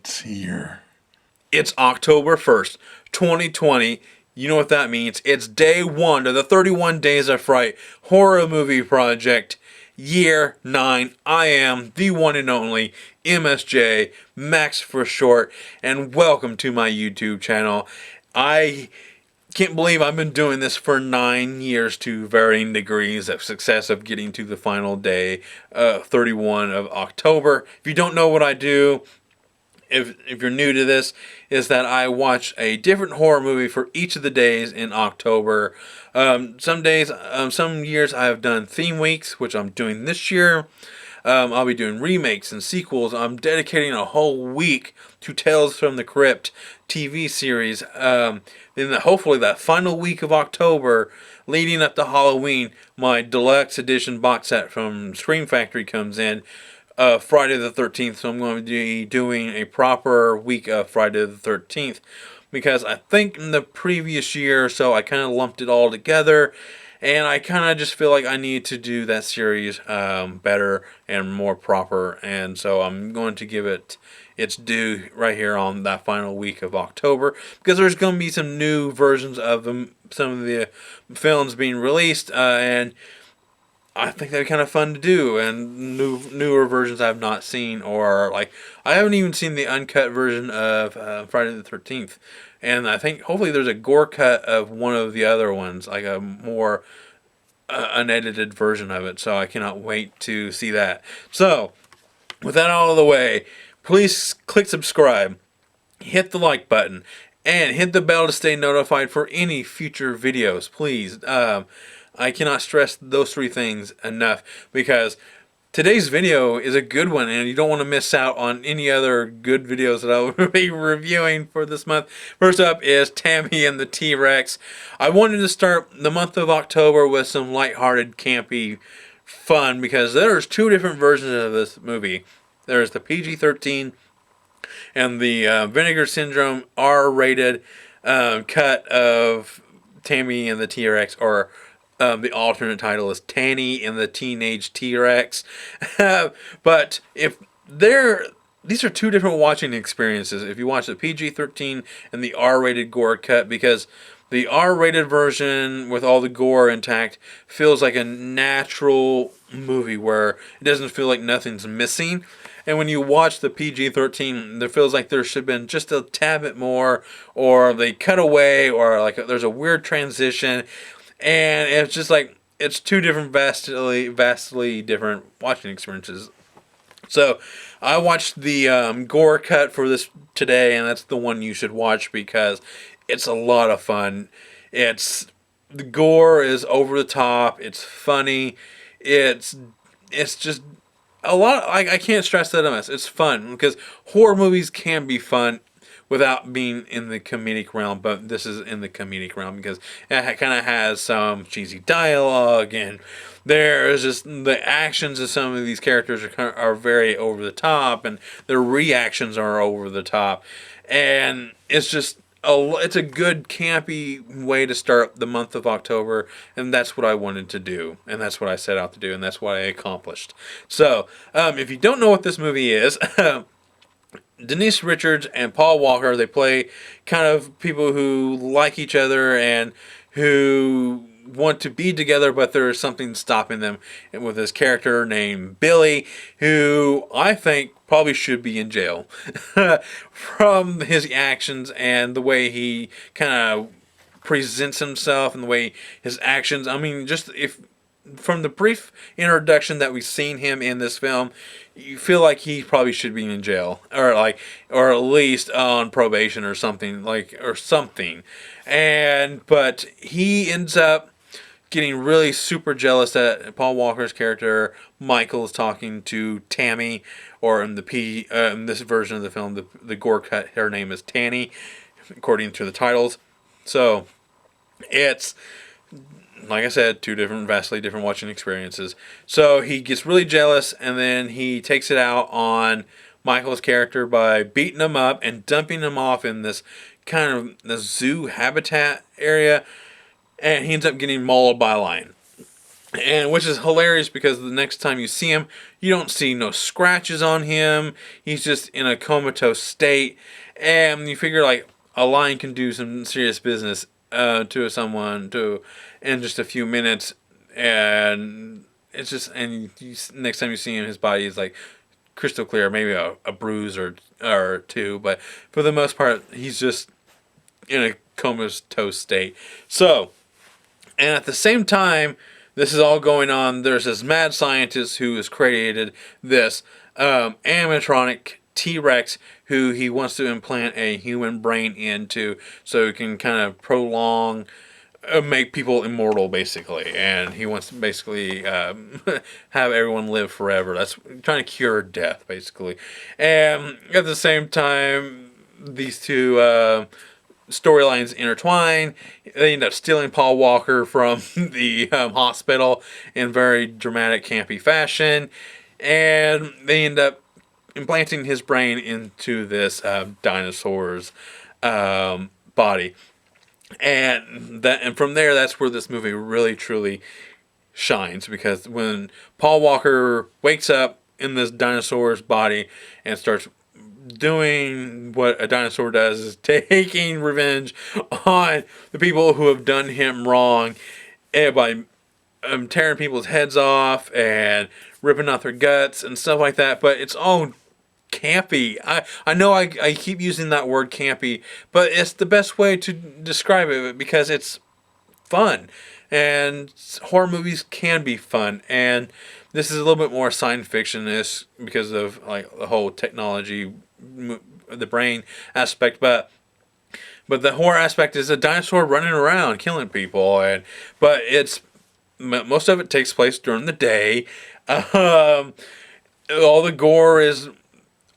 It's here. It's October 1st, 2020. You know what that means. It's day one of the 31 Days of Fright horror movie project, year 9. I am the one and only MSJ, Max for short, and welcome to my YouTube channel. I can't believe I've been doing this for 9 years to varying degrees of success of getting to the final day, 31 of October. If you don't know what I do, if you're new to this, is that I watch a different horror movie for each of the days in October. Some days, some years I have done theme weeks, which I'm doing this year. I'll be doing remakes and sequels. I'm dedicating a whole week to Tales from the Crypt TV series. Hopefully that final week of October, leading up to Halloween, my deluxe edition box set from Scream Factory comes in. Friday the 13th, so I'm going to be doing a proper week of Friday the 13th, because I think in the previous year or so I kind of lumped it all together, and I kind of just feel like I need to do that series better and more proper, and so I'm going to give it its due right here on that final week of October, because there's going to be some new versions of some of the films being released, and I think they're kind of fun to do, and newer versions I've not seen, or like I haven't even seen the uncut version of Friday the 13th, and I think hopefully there's a gore cut of one of the other ones, like a more unedited version of it. So I cannot wait to see that. So with that out of the way, please click subscribe, hit the like button, and hit the bell to stay notified for any future videos, please. I cannot stress those three things enough, because today's video is a good one and you don't want to miss out on any other good videos that I will be reviewing for this month. First up is Tammy and the T-Rex. I wanted to start the month of October with some lighthearted, campy fun, because there's two different versions of this movie. There's the PG-13 and the Vinegar Syndrome R-rated cut of Tammy and the T-Rex, or the alternate title is Tanny and the Teenage T-Rex. But these are two different watching experiences if you watch the PG-13 and the R-rated gore cut, because the R-rated version with all the gore intact feels like a natural movie where it doesn't feel like nothing's missing. And when you watch the PG-13, it feels like there should have been just a tad bit more, or they cut away, or like there's a weird transition. And it's just like, it's two different, vastly different watching experiences. So I watched the gore cut for this today, and that's the one you should watch because it's a lot of fun. The gore is over the top. It's funny. It's just a lot. I can't stress that enough. It's fun, because horror movies can be fun without being in the comedic realm, but this is in the comedic realm because it kind of has some cheesy dialogue, and there's just the actions of some of these characters are very over the top, and their reactions are over the top, and it's just it's a good campy way to start the month of October, and that's what I wanted to do, and that's what I set out to do, and that's what I accomplished. So if you don't know what this movie is, Denise Richards and Paul Walker, they play kind of people who like each other and who want to be together, but there's something stopping them. And with this character named Billy, who I think probably should be in jail from his actions and the way he kind of presents himself and the way his actions. I mean, just from the brief introduction that we've seen him in this film, you feel like he probably should be in jail, or at least on probation or something, but he ends up getting really super jealous that Paul Walker's character Michael is talking to Tammy, or in this version of the film, the gore cut, her name is Tanny, according to the titles. So it's, like I said, two vastly different watching experiences. So he gets really jealous, and then he takes it out on Michael's character by beating him up and dumping him off in this kind of the zoo habitat area, and he ends up getting mauled by a lion. and which is hilarious because the next time you see him, you don't see no scratches on him. He's just in a comatose state, and you figure like a lion can do some serious business to someone to in just a few minutes, and it's just next time you see him, his body is like crystal clear, maybe a bruise or two, but for the most part, he's just in a comatose state. So, and at the same time, this is all going on. There's this mad scientist who has created this animatronic T-Rex who he wants to implant a human brain into so he can kind of prolong, make people immortal, basically. And he wants to basically have everyone live forever. That's trying to cure death, basically. And at the same time, these two storylines intertwine. They end up stealing Paul Walker from the hospital in very dramatic, campy fashion, and they end up implanting his brain into this dinosaur's body, and from there, that's where this movie really truly shines, because when Paul Walker wakes up in this dinosaur's body and starts doing what a dinosaur does, is taking revenge on the people who have done him wrong, and by tearing people's heads off and ripping out their guts and stuff like that. But it's all campy. I know I keep using that word campy, but it's the best way to describe it because it's fun. And horror movies can be fun. And this is a little bit more science fiction-ish because of like the whole technology, the brain aspect, but the horror aspect is a dinosaur running around killing people, and but it's most of it takes place during the day. All the gore is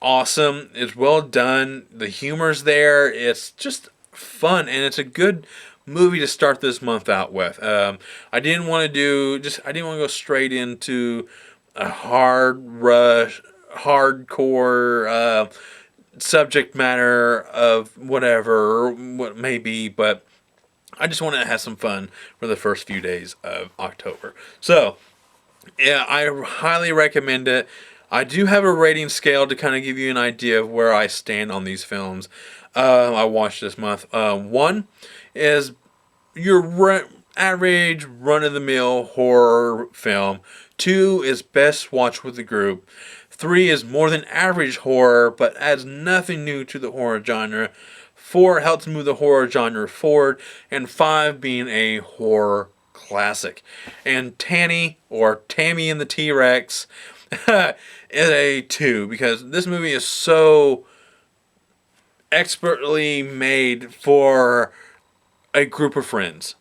awesome. It's well done. The humor's there. It's just fun, and it's a good movie to start this month out with. I didn't want to go straight into a hardcore subject matter of whatever, what may be, but I just wanted to have some fun for the first few days of October. So, yeah, I highly recommend it. I do have a rating scale to kind of give you an idea of where I stand on these films I watched this month. One is your average run-of-the-mill horror film. Two is best watched with a group. Three is more than average horror, but adds nothing new to the horror genre. Four helps move the horror genre forward. And five being a horror classic. And Tammy and the T-Rex is a 2, because this movie is so expertly made for a group of friends,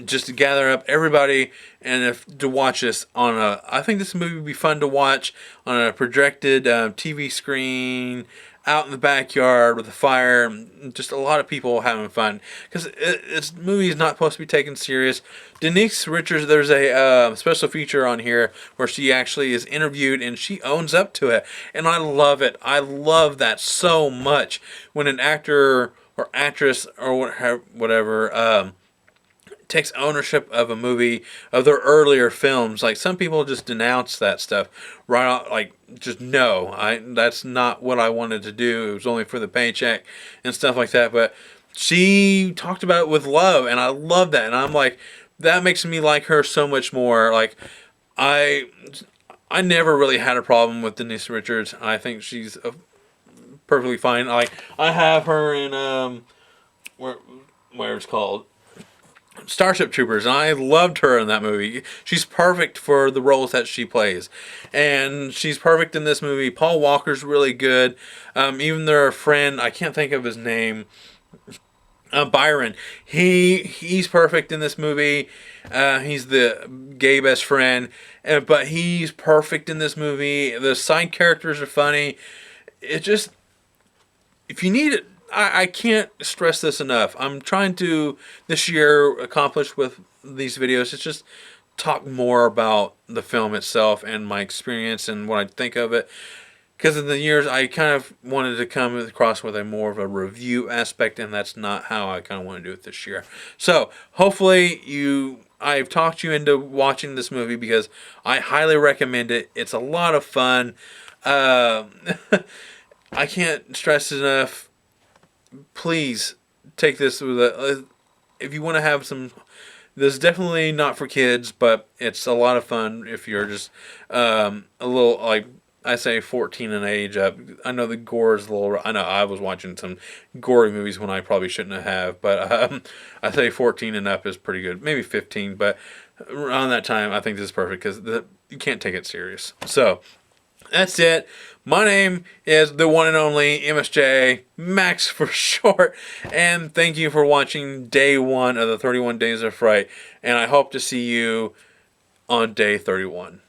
just to gather up everybody and to watch this on I think this movie would be fun to watch on a projected TV screen out in the backyard with a fire, just a lot of people having fun, because this movie is not supposed to be taken serious. Denise Richards, there's a special feature on here where she actually is interviewed and she owns up to it, and I love it. I love that so much when an actor or actress or whatever takes ownership of a movie, of their earlier films. Like, some people just denounce that stuff right out, like, just no, that's not what I wanted to do. It was only for the paycheck and stuff like that. But she talked about it with love, and I love that. And I'm like, that makes me like her so much more. Like, I never really had a problem with Denise Richards. I think she's perfectly fine. Like, I have her in where it's called Starship Troopers, and I loved her in that movie. She's perfect for the roles that she plays, and she's perfect in this movie. Paul Walker's really good. Even their friend, I can't think of his name, Byron. He's perfect in this movie. He's the gay best friend, but he's perfect in this movie. The side characters are funny. It just, if you need it, I can't stress this enough. I'm trying to, this year, accomplish with these videos, it's just talk more about the film itself and my experience and what I think of it. Because in the years, I kind of wanted to come across with a more of a review aspect, and that's not how I kind of want to do it this year. So, hopefully I've talked you into watching this movie because I highly recommend it. It's a lot of fun. Uh, I can't stress enough. Please take this with a. If you want to have some, this is definitely not for kids, but it's a lot of fun if you're just a little, like I say, 14 and age up. I know the gore is a little. I know I was watching some gory movies when I probably shouldn't have, but I say 14 and up is pretty good. Maybe 15, but around that time, I think this is perfect because you can't take it serious. So that's it. My name is the one and only MSJ, Max for short, and thank you for watching day 1 of the 31 Days of Fright, and I hope to see you on day 31.